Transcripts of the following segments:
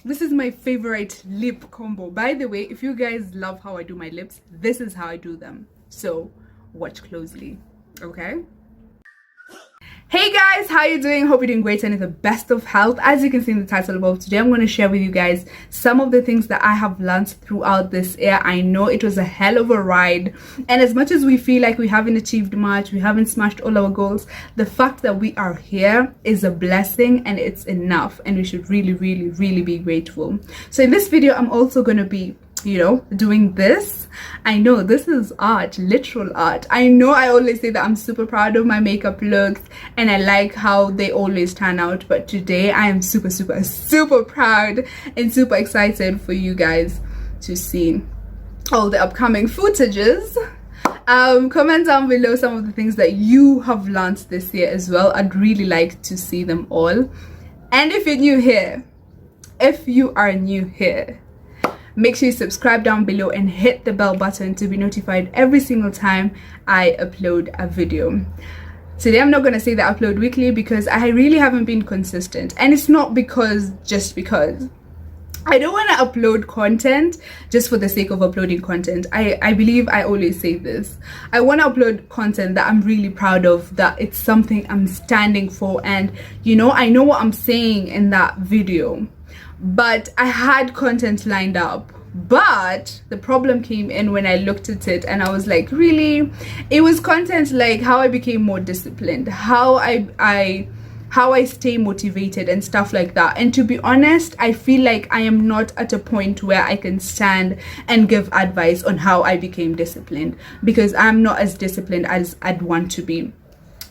This is my favorite lip combo. By the way, if you guys love how I do my lips, this is how I do them. So watch closely, okay? Hey guys, how you doing? Hope you're doing great and in the best of health. As you can see in the title above, today I'm going to share with you guys some of the things that I have learned throughout this year. I know it was a hell of a ride, and as much as we feel like we haven't achieved much, we haven't smashed all our goals, the fact that we are here is a blessing and it's enough, and we should really be grateful. So in this video, I'm also going to be doing this. I know this is art, literal art. I know I always say that I'm super proud of my makeup looks and I like how they always turn out, but today I am super proud and super excited for you guys to see all the upcoming footages. Comment down below some of the things that you have learned this year as well. I'd really like to see them all. And if you are new here, make sure you subscribe down below and hit the bell button to be notified every single time I upload a video. Today I'm not going to say that I upload weekly because I really haven't been consistent, and it's not just because I don't want to upload content just for the sake of uploading content. I believe I always say this. I want to upload content that I'm really proud of, that it's something I'm standing for, and I know what I'm saying in that video. But I had content lined up, but the problem came in when I looked at it and I was like, really? It was content like how I became more disciplined, how I stay motivated and stuff like that. And to be honest, I feel like I am not at a point where I can stand and give advice on how I became disciplined, because I'm not as disciplined as I'd want to be.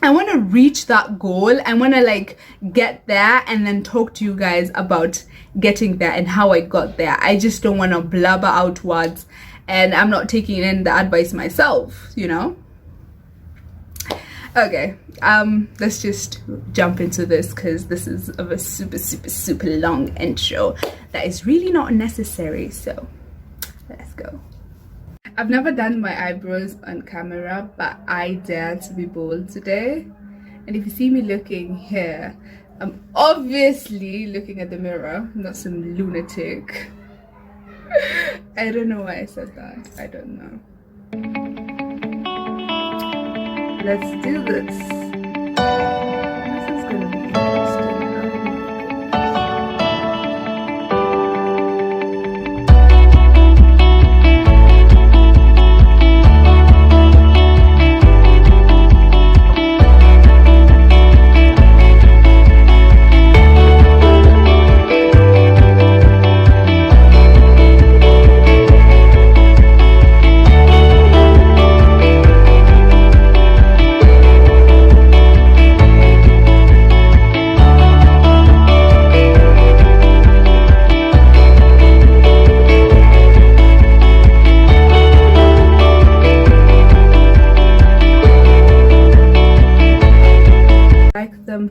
I want to reach that goal. I want to get there and then talk to you guys about getting there and how I got there. I just don't want to blabber out words and I'm not taking in the advice myself, Okay, let's just jump into this because this is a super long intro that is really not necessary. So let's go. I've never done my eyebrows on camera, but I dare to be bold today. And if you see me looking here, I'm obviously looking at the mirror, not some lunatic. I don't know why I said that. I don't know. Let's do this. This is gonna be interesting.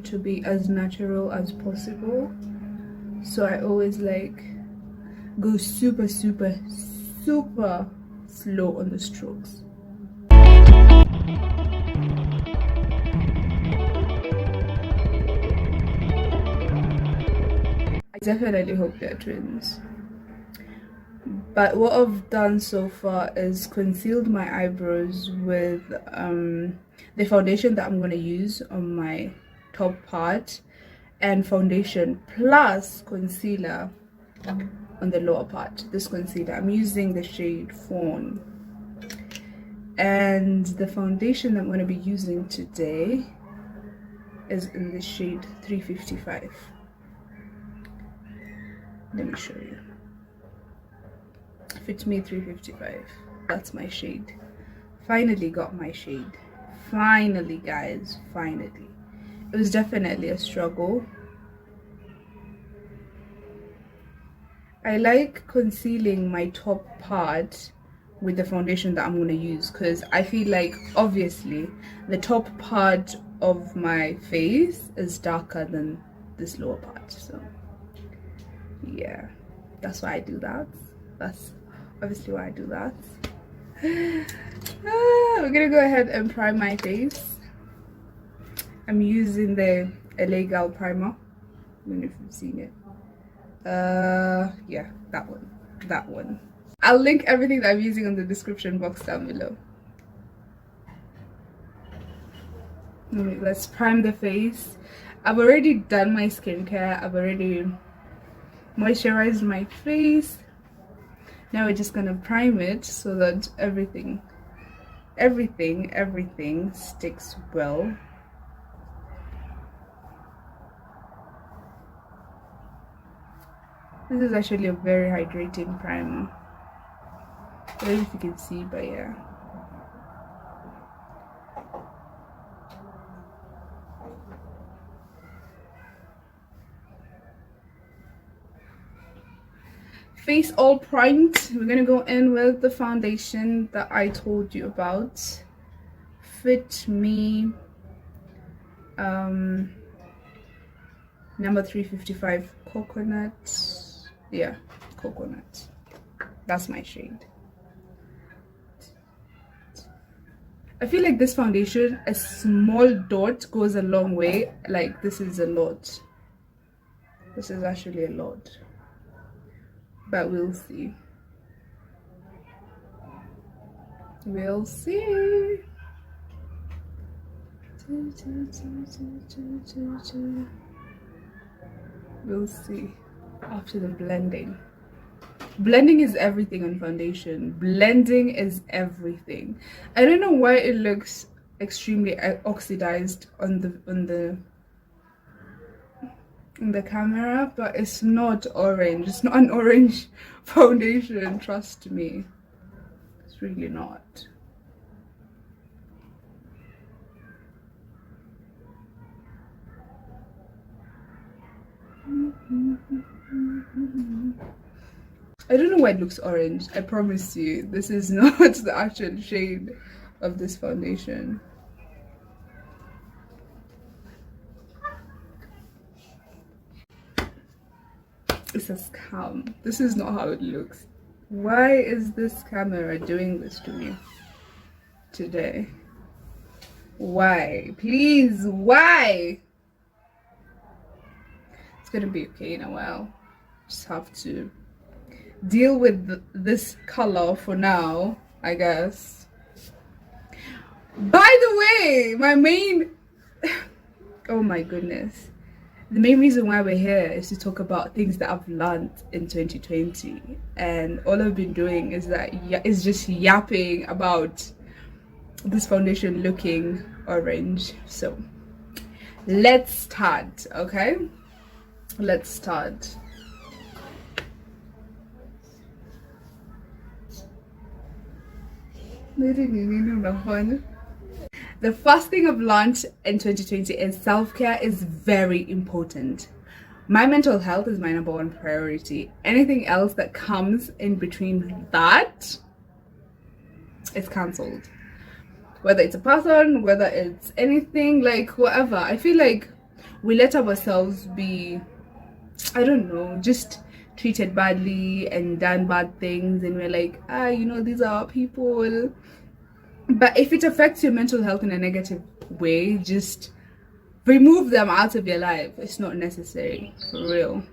To be as natural as possible, so I always go super slow on the strokes. I definitely hope they're twins, but what I've done so far is concealed my eyebrows with the foundation that I'm going to use on my top part, and foundation plus concealer on the lower part. This concealer, I'm using the shade Fawn, and the foundation I'm going to be using today is in the shade 355. Let me show you. Fit Me 355. That's my shade. Finally got my shade. Finally, guys, finally. It was definitely a struggle. I like concealing my top part with the foundation that I'm going to use, because I feel like obviously the top part of my face is darker than this lower part, so yeah, that's why I do that. That's obviously why I do that. We're gonna go ahead and prime my face. I'm using the L.A Girl Primer. I don't know if you've seen it. Yeah, that one. I'll link everything that I'm using in the description box down below. Let's prime the face. I've already done my skincare. I've already moisturized my face. Now we're just gonna prime it so that everything sticks well. This is actually a very hydrating primer. I don't know if you can see, but yeah. Face all primed. We're gonna go in with the foundation that I told you about. Fit Me number 355 coconut. Yeah, coconut. That's my shade. I feel like this foundation, a small dot goes a long way. Like, this is a lot. This is actually a lot. But we'll see. We'll see. We'll see after the blending. Blending is everything on foundation. Blending is everything. I don't know why it looks extremely oxidized on the camera, but it's not orange. It's not an orange foundation, trust me. It's really not. I don't know why it looks orange. I promise you, this is not the actual shade of this foundation. It's a scam. This is not how it looks. Why is this camera doing this to me today? Why? Please, why? It's gonna be okay in a while. Just have to deal with this color for now, I guess. By the way, my main oh my goodness, the main reason why we're here is to talk about things that I've learned in 2020, and all I've been doing is just yapping about this foundation looking orange. So let's start. Okay, let's start. The first thing I've learned in 2020 is self-care is very important. My mental health is my number one priority. Anything else that comes in between that is cancelled. Whether it's a person, whether it's anything, like whatever. I feel like we let ourselves be, I don't know, just treated badly and done bad things, and we're like, you know, these are our people. But if it affects your mental health in a negative way, just remove them out of your life. It's not necessary, for real.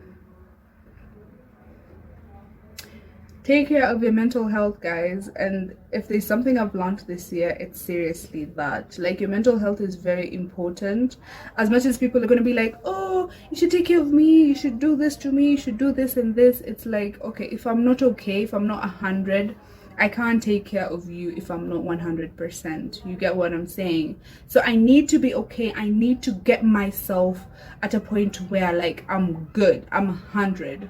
Take care of your mental health, guys. And if there's something I've learned this year, it's seriously that. Like, your mental health is very important. As much as people are going to be like, oh, you should take care of me, you should do this to me, you should do this and this. It's like, okay, if I'm not okay, if I'm not 100, I can't take care of you if I'm not 100%. You get what I'm saying? So I need to be okay. I need to get myself at a point where, like, I'm good, I'm 100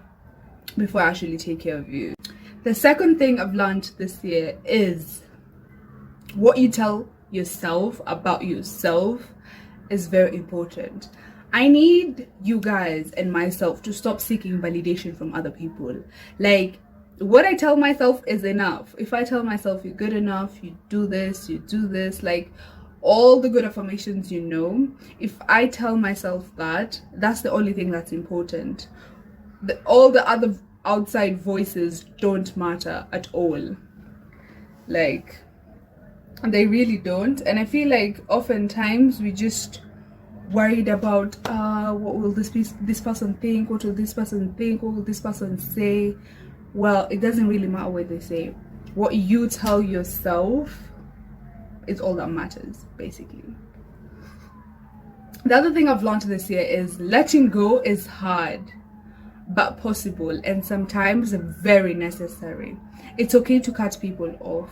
before I actually take care of you. The second thing I've learned this year is what you tell yourself about yourself is very important. I need you guys and myself to stop seeking validation from other people. Like, what I tell myself is enough. If I tell myself you're good enough, you do this, like all the good affirmations, you know, if I tell myself that, that's the only thing that's important. All the other outside voices don't matter at all. Like, they really don't. And I feel like oftentimes we just worried about what will this person think, what will this person think, what will this person say. Well, it doesn't really matter what they say. What you tell yourself is all that matters, basically. The other thing I've learned this year is letting go is hard but possible, and sometimes very necessary. It's okay to cut people off.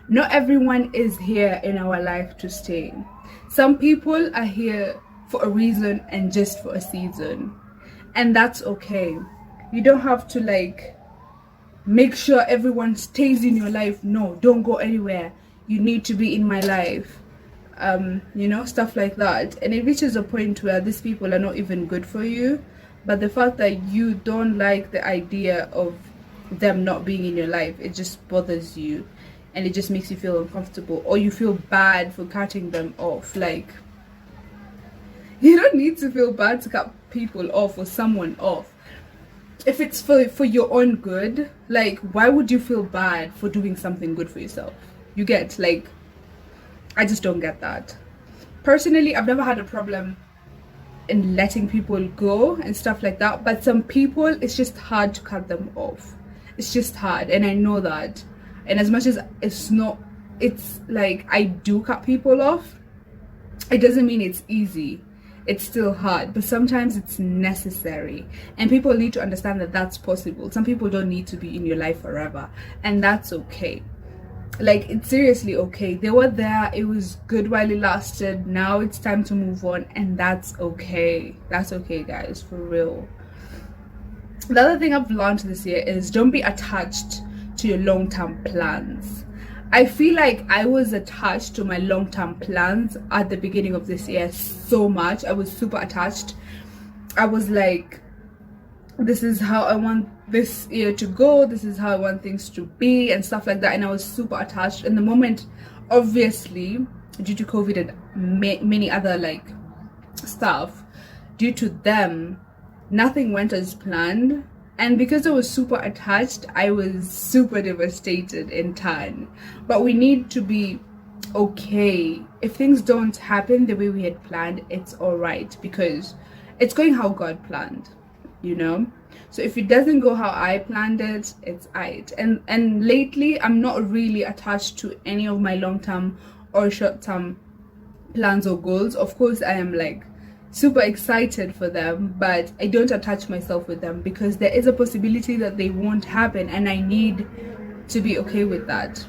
Not everyone is here in our life to stay. Some people are here for a reason and just for a season, and that's okay. You don't have to like make sure everyone stays in your life. No, don't go anywhere. You need to be in my life. You know, stuff like that. And it reaches a point where these people are not even good for you, but the fact that you don't like the idea of them not being in your life, it just bothers you, and it just makes you feel uncomfortable, or you feel bad for cutting them off. Like, you don't need to feel bad to cut people off or someone off. If it's for your own good, like, why would you feel bad for doing something good for yourself? You get, like, I just don't get that. Personally, I've never had a problem in letting people go and stuff like that, but some people, it's just hard to cut them off. It's just hard, and I know that. And as much as it's like I do cut people off, it doesn't mean it's easy. It's still hard, but sometimes it's necessary, and people need to understand that that's possible. Some people don't need to be in your life forever, and that's okay. Like, it's seriously okay. They were there, it was good while it lasted. Now it's time to move on, and that's okay. That's okay, guys, for real. The other thing I've learned this year is don't be attached to your long-term plans. I feel like I was attached to my long-term plans at the beginning of this year so much. I was super attached. I was like, this is how I want this year to go, this is how I want things to be, and stuff like that. And I was super attached. And the moment, obviously, due to COVID and many other like stuff, due to them, nothing went as planned. And because I was super attached, I was super devastated in turn. But we need to be okay. If things don't happen the way we had planned, it's all right, because it's going how God planned, you know. So if it doesn't go how I planned it, it's alright. And lately, I'm not really attached to any of my long-term or short-term plans or goals. Of course, I am like super excited for them, but I don't attach myself with them, because there is a possibility that they won't happen, and I need to be okay with that.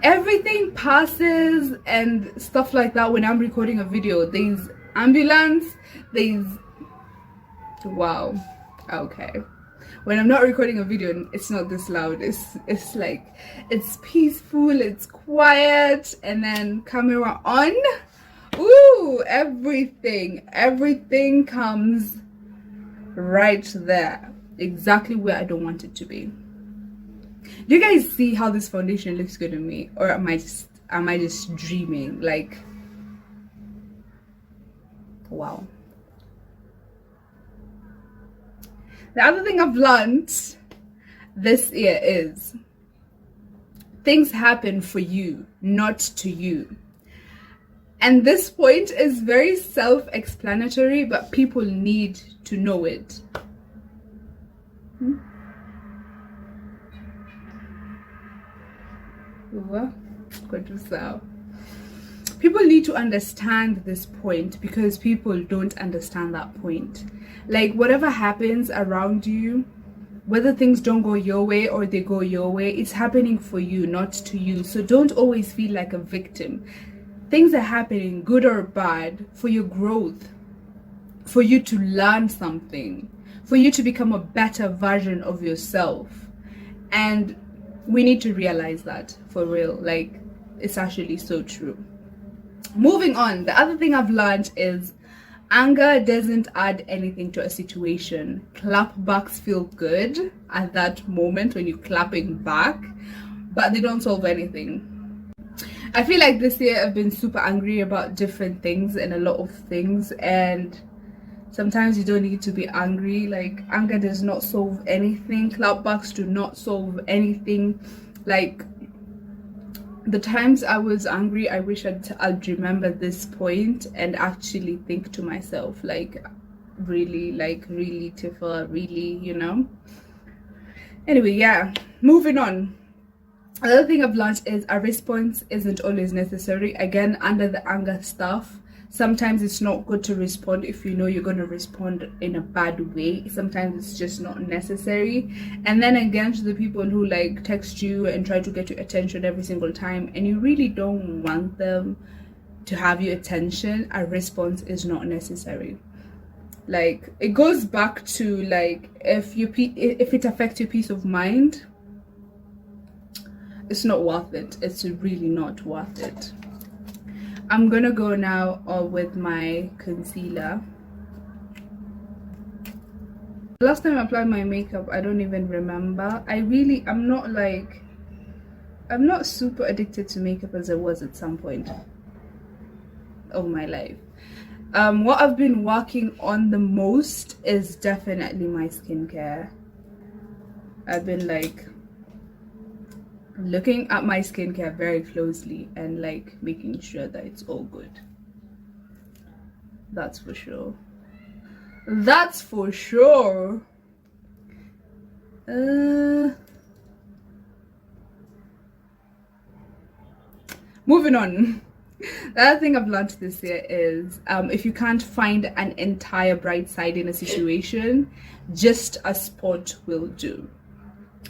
Everything passes and stuff like that. When I'm recording a video, there's ambulance, there's wow, okay. When I'm not recording a video, it's not this loud. It's like, it's peaceful, it's quiet, and then camera on. Ooh, everything comes right there, exactly where I don't want it to be. Do you guys see how this foundation looks good on me, or am I just dreaming? Like, wow. The other thing I've learned this year is things happen for you, not to you. And this point is very self-explanatory, but people need to know it. People need to understand this point, because people don't understand that point. Like, whatever happens around you, whether things don't go your way or they go your way, it's happening for you, not to you. So don't always feel like a victim. Things are happening, good or bad, for your growth, for you to learn something, for you to become a better version of yourself. And we need to realize that, for real. Like, it's actually so true. Moving on, the other thing I've learned is anger doesn't add anything to a situation. Clapbacks feel good at that moment when you're clapping back, but they don't solve anything. I feel like this year I've been super angry about different things and a lot of things, and sometimes you don't need to be angry. Like, anger does not solve anything. Clapbacks do not solve anything. Like, the times I was angry, I wish I'd remember this point and actually think to myself, like really Tifa, really, you know. Anyway, yeah, moving on. Another thing I've learned is a response isn't always necessary. Again, under the anger stuff, sometimes it's not good to respond if you know you're going to respond in a bad way. Sometimes it's just not necessary. And then again, to the people who like text you and try to get your attention every single time and you really don't want them to have your attention, a response is not necessary. Like, it goes back to like, if it affects your peace of mind, it's not worth it. It's really not worth it. I'm gonna go now with my concealer. Last time I applied my makeup, I don't even remember. I'm not super addicted to makeup as I was at some point of my life. What I've been working on the most is definitely my skincare. I've been like looking at my skincare very closely and like making sure that it's all good. That's for sure. That's for sure. Moving on. The other thing I've learned this year is if you can't find an entire bright side in a situation, just a spot will do.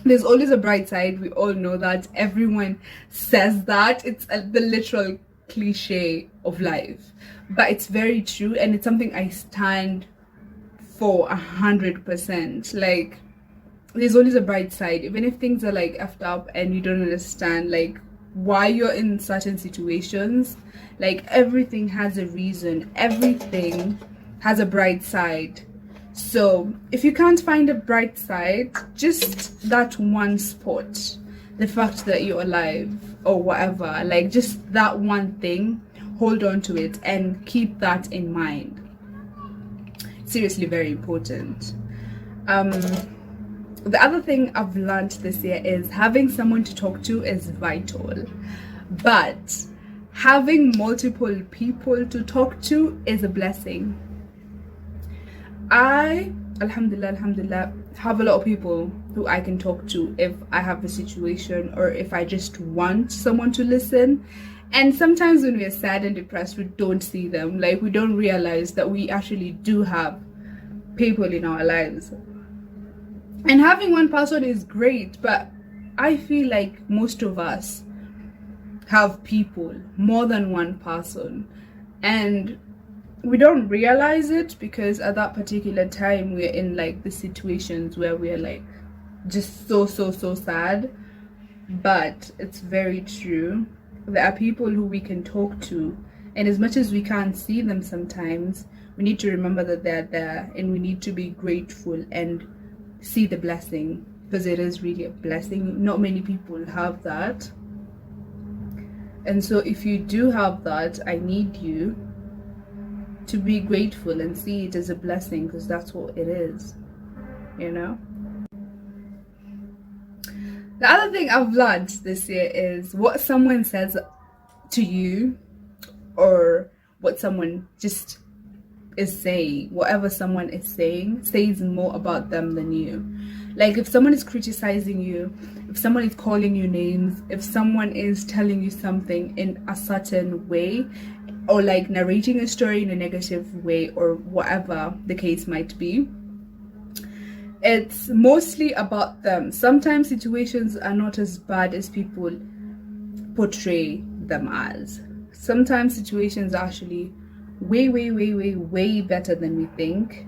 There's always a bright side. We all know that. Everyone says that. It's the literal cliche of life, but it's very true, and it's something I stand for 100%. Like, there's always a bright side, even if things are like effed up and you don't understand like why you're in certain situations. Like, everything has a reason, everything has a bright side. So if you can't find a bright side, just that one spot, the fact that you're alive or whatever, like just that one thing, hold on to it and keep that in mind. Seriously, very important. The other thing I've learned this year is having someone to talk to is vital, but having multiple people to talk to is a blessing. I, alhamdulillah, have a lot of people who I can talk to if I have a situation or if I just want someone to listen. And sometimes when we're sad and depressed, we don't see them. Like, we don't realize that we actually do have people in our lives. And having one person is great, but I feel like most of us have people, more than one person. And we don't realize it because at that particular time we're in like the situations where we're like just so sad. But it's very true. There are people who we can talk to, and as much as we can't see them sometimes, we need to remember that they're there, and we need to be grateful and see the blessing, because it is really a blessing. Not many people have that. And so if you do have that, I need you to be grateful and see it as a blessing, because that's what it is, you know. The other thing I've learned this year is what someone says to you, or what someone just is saying, whatever someone is saying says more about them than you. Like, if someone is criticizing you, if someone is calling you names, if someone is telling you something in a certain way, or like narrating a story in a negative way, or whatever the case might be, it's mostly about them. Sometimes situations are not as bad as people portray them as. Sometimes situations are actually way better than we think.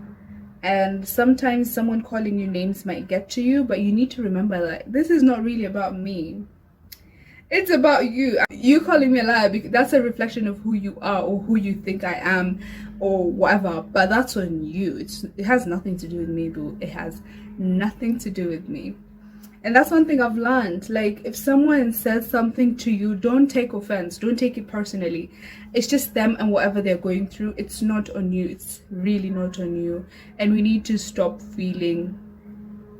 And sometimes someone calling you names might get to you, but you need to remember that this is not really about me. It's about you. You calling me a liar, because that's a reflection of who you are or who you think I am or whatever, but that's on you. It has nothing to do with me, boo. It has nothing to do with me. And that's one thing I've learned. Like, if someone says something to you, don't take offense, don't take it personally. It's just them and whatever they're going through. It's not on you. It's really not on you. And we need to stop feeling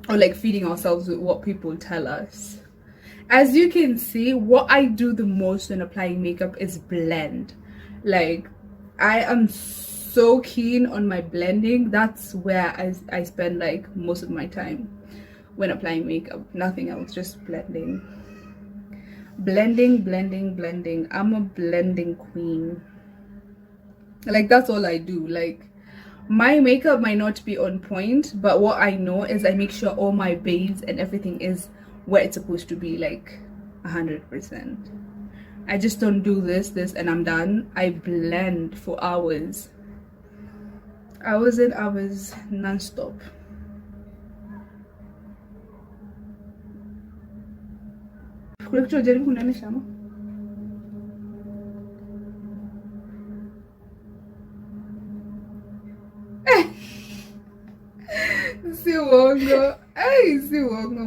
or like feeding ourselves with what people tell us. As you can see, what I do the most when applying makeup is blend. Like, I am so keen on my blending. That's where I spend like most of my time when applying makeup. Nothing else, just blending. Blending. I'm a blending queen. Like, that's all I do. Like, my makeup might not be on point, but what I know is I make sure all my base and everything is where it's supposed to be, like 100%. I just don't do this and I'm done. I blend for hours and hours non-stop. Siwongo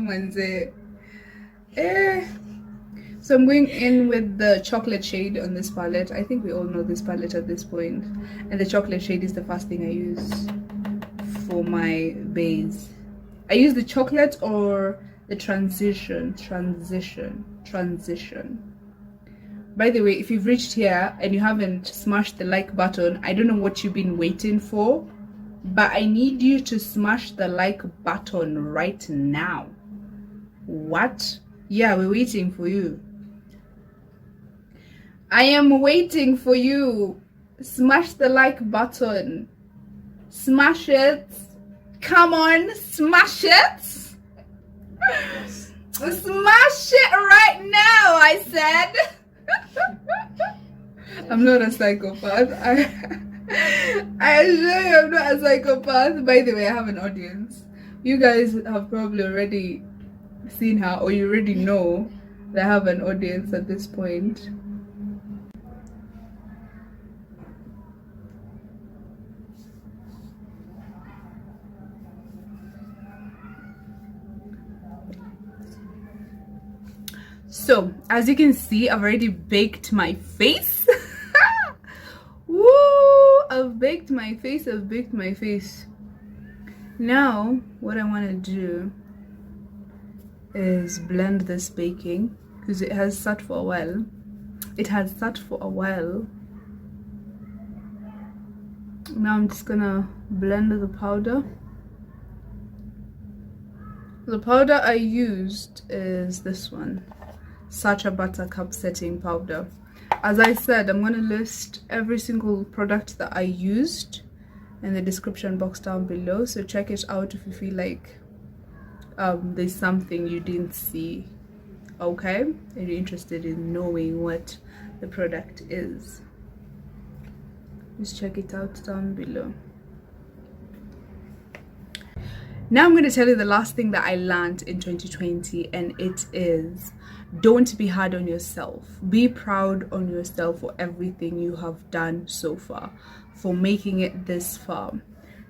manze. So I'm going in with the chocolate shade on this palette. I think we all know this palette at this point. And the chocolate shade is the first thing I use for my base. I use the chocolate or the transition. By the way, if you've reached here and you haven't smashed the like button, I don't know what you've been waiting for, but I need you to smash the like button right now. What? Yeah, we're waiting for you. I am waiting for you. Smash the like button. Smash it. Come on, smash it. Smash it right now, I said. I'm not a psychopath. I assure you I'm not a psychopath. By the way, I have an audience. You guys have probably already seen her, or you already know that I have an audience at this point. So as you can see, I've already baked my face. Woo! I've baked my face. Now what I want to do is blend this baking because it has sat for a while. Now I'm just gonna blend the powder. The powder I used is this one, Sacha Buttercup Setting Powder. As I said, I'm going to list every single product that I used in the description box down below, so check it out if you feel like there's something you didn't see, okay, and you're interested in knowing what the product is. Just check it out down below. Now I'm going to tell you the last thing that I learned in 2020, and it is don't be hard on yourself. Be proud on yourself for everything you have done so far, for making it this far.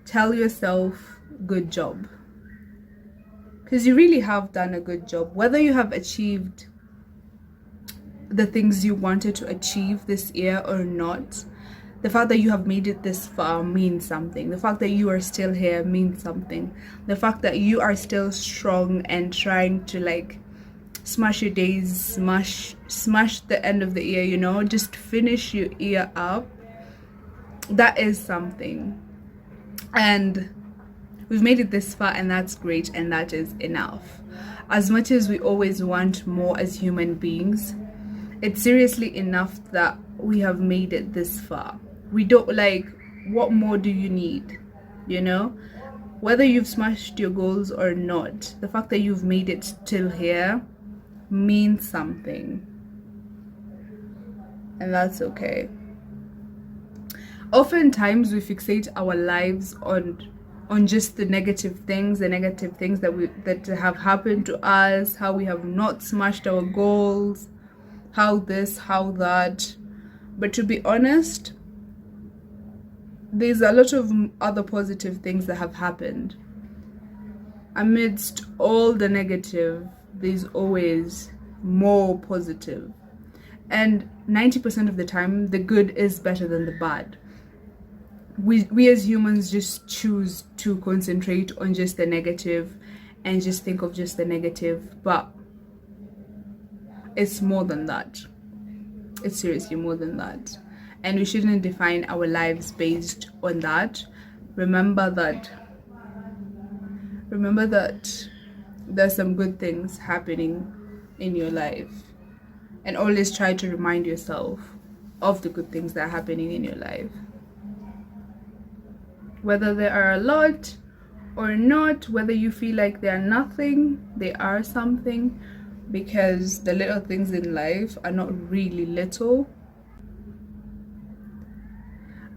Tell yourself good job, because you really have done a good job. Whether you have achieved the things you wanted to achieve this year or not, the fact that you have made it this far means something. The fact that you are still here means something. The fact that you are still strong and trying to like smash your days, smash the end of the year, you know, just finish your year up. That is something. And we've made it this far, and that's great, and that is enough. As much as we always want more as human beings, it's seriously enough that we have made it this far. We don't, like, what more do you need, you know? Whether you've smashed your goals or not, the fact that you've made it till here means something, and that's okay. Oftentimes we fixate our lives on just the negative things that have happened to us, how we have not smashed our goals, how this, how that. But to be honest, there's a lot of other positive things that have happened. Amidst all the negative, there's always more positive. And 90% of the time, the good is better than the bad. We as humans just choose to concentrate on just the negative and just think of just the negative. But It's more than that. It's seriously more than that. And we shouldn't define our lives based on that. Remember that there's some good things happening in your life. And always try to remind yourself of the good things that are happening in your life. Whether there are a lot or not, whether you feel like they are nothing, they are something, because the little things in life are not really little.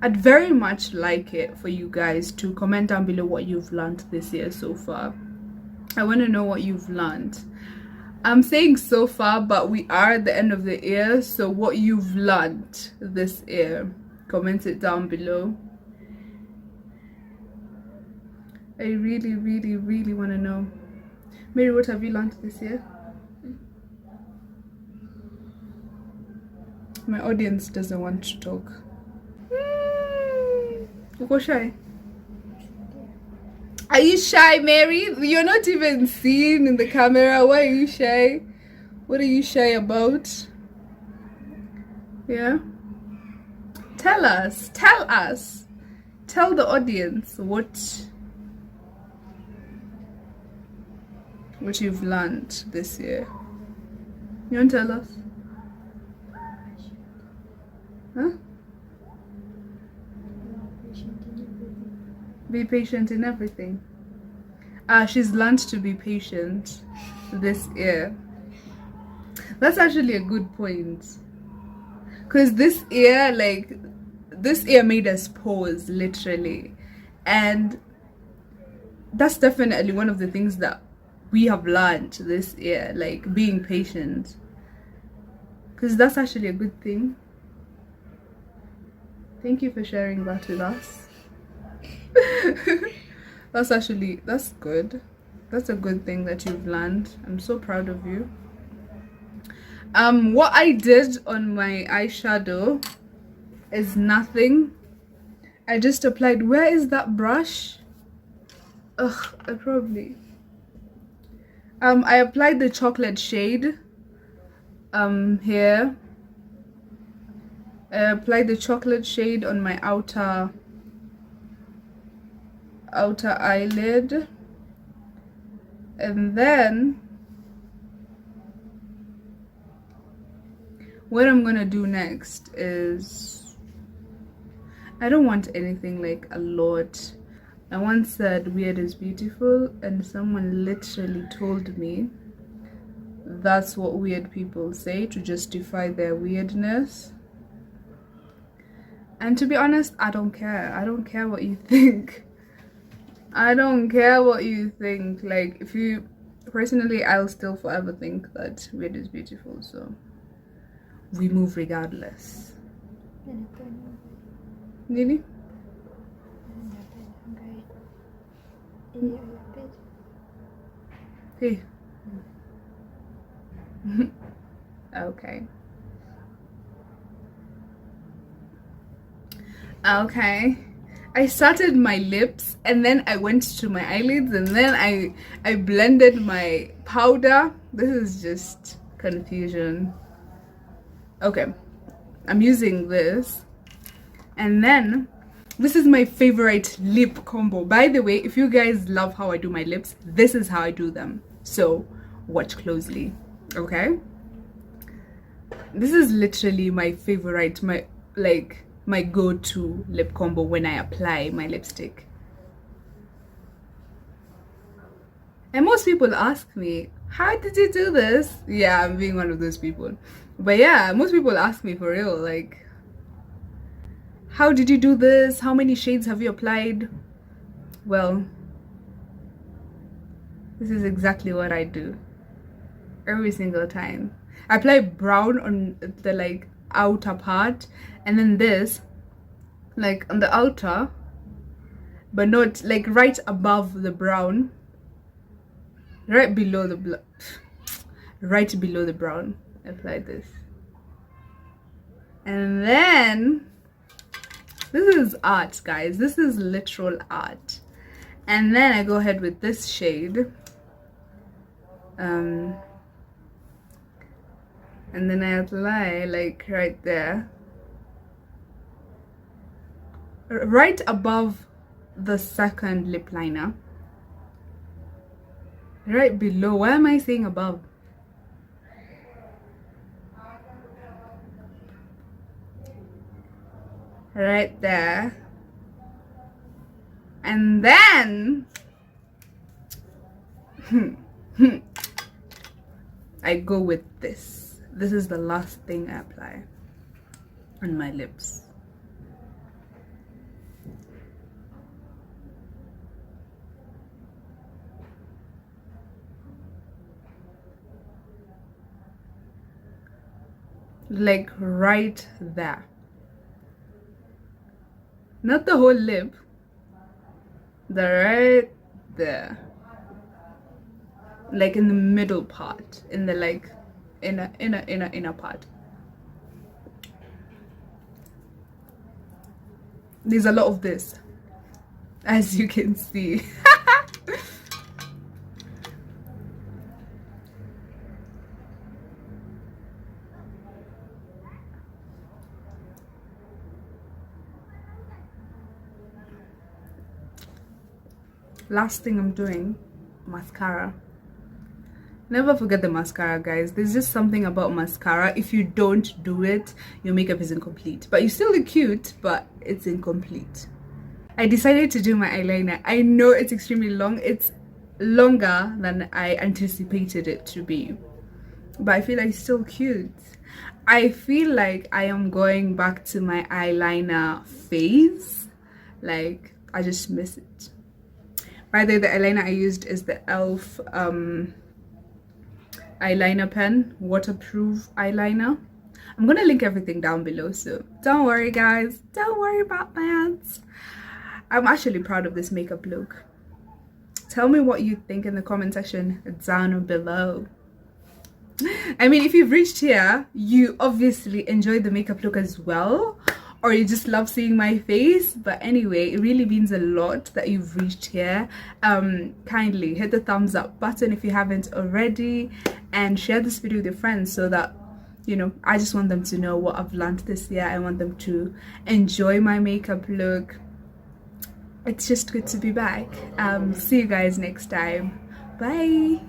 I'd very much like it for you guys to comment down below what you've learned this year so far. I want to know what you've learned. I'm saying so far, but we are at the end of the year, so what you've learned this year, comment it down below. I really, really, really want to know. Mary, what have you learned this year? My audience doesn't want to talk. Go shy. Are you shy, Mary? You're not even seen in the camera. Why are you shy? What are you shy about? Yeah? Tell us. Tell us. Tell the audience what you've learned this year. You want to tell us? Huh? Be patient in everything. She's learned to be patient this year. That's actually a good point. Because this year made us pause, literally. And that's definitely one of the things that we have learned this year, like being patient. Because that's actually a good thing. Thank you for sharing that with us. That's good. That's a good thing that you've learned. I'm so proud of you. What I did on my eyeshadow is nothing. I just applied. Where is that brush? Ugh, I applied the chocolate shade here. I applied the chocolate shade on my outer eyelid, and then what I'm gonna do next is, I don't want anything like a lot. I once said weird is beautiful, and someone literally told me that's what weird people say to justify their weirdness. And to be honest, I don't care. I don't care what you think. I don't care what you think. Like, if you personally, I'll still forever think that weird is beautiful, so we move regardless. Nini? Hey. Okay. Okay. I started my lips, and then I went to my eyelids, and then I blended my powder. This is just confusion. Okay, I'm using this, and then this is my favorite lip combo. By the way, if you guys love how I do my lips, this is how I do them, so watch closely. Okay, this is literally my favorite, my go-to lip combo when I apply my lipstick. And most people ask me, how did you do this? Yeah, I'm being one of those people. But yeah, most people ask me for real, like, how did you do this? How many shades have you applied? Well, this is exactly what I do every single time. I apply brown on the outer part, and then this on the outer, but not right above the brown, right below the brown. I apply this, and then this is art, guys. This is literal art. And then I go ahead with this shade. and then I apply like right there, right above the second lip liner, right below. Why am I saying above? Right there, and then I go with this. This is the last thing I apply on my lips. Like right there. Not the whole lip. The right there. Like in the middle part. In the like inner part. There's a lot of this, as you can see. Last thing I'm doing, mascara. Never forget the mascara, guys. There's just something about mascara. If you don't do it, your makeup is incomplete. But you still look cute, but it's incomplete. I decided to do my eyeliner. I know it's extremely long. It's longer than I anticipated it to be. But I feel like it's still cute. I feel like I am going back to my eyeliner phase. Like, I just miss it. By the way, the eyeliner I used is the e.l.f. eyeliner pen, waterproof eyeliner. I'm gonna link everything down below, so don't worry, guys. Don't worry about that. I'm actually proud of this makeup look. Tell me what you think in the comment section down below. I mean, if you've reached here, you obviously enjoyed the makeup look as well, or you just love seeing my face. But anyway, it really means a lot that you've reached here. Kindly hit the thumbs up button if you haven't already, and share this video with your friends so that, you know, I just want them to know what I've learned this year. I want them to enjoy my makeup look. It's just good to be back. See you guys next time. Bye.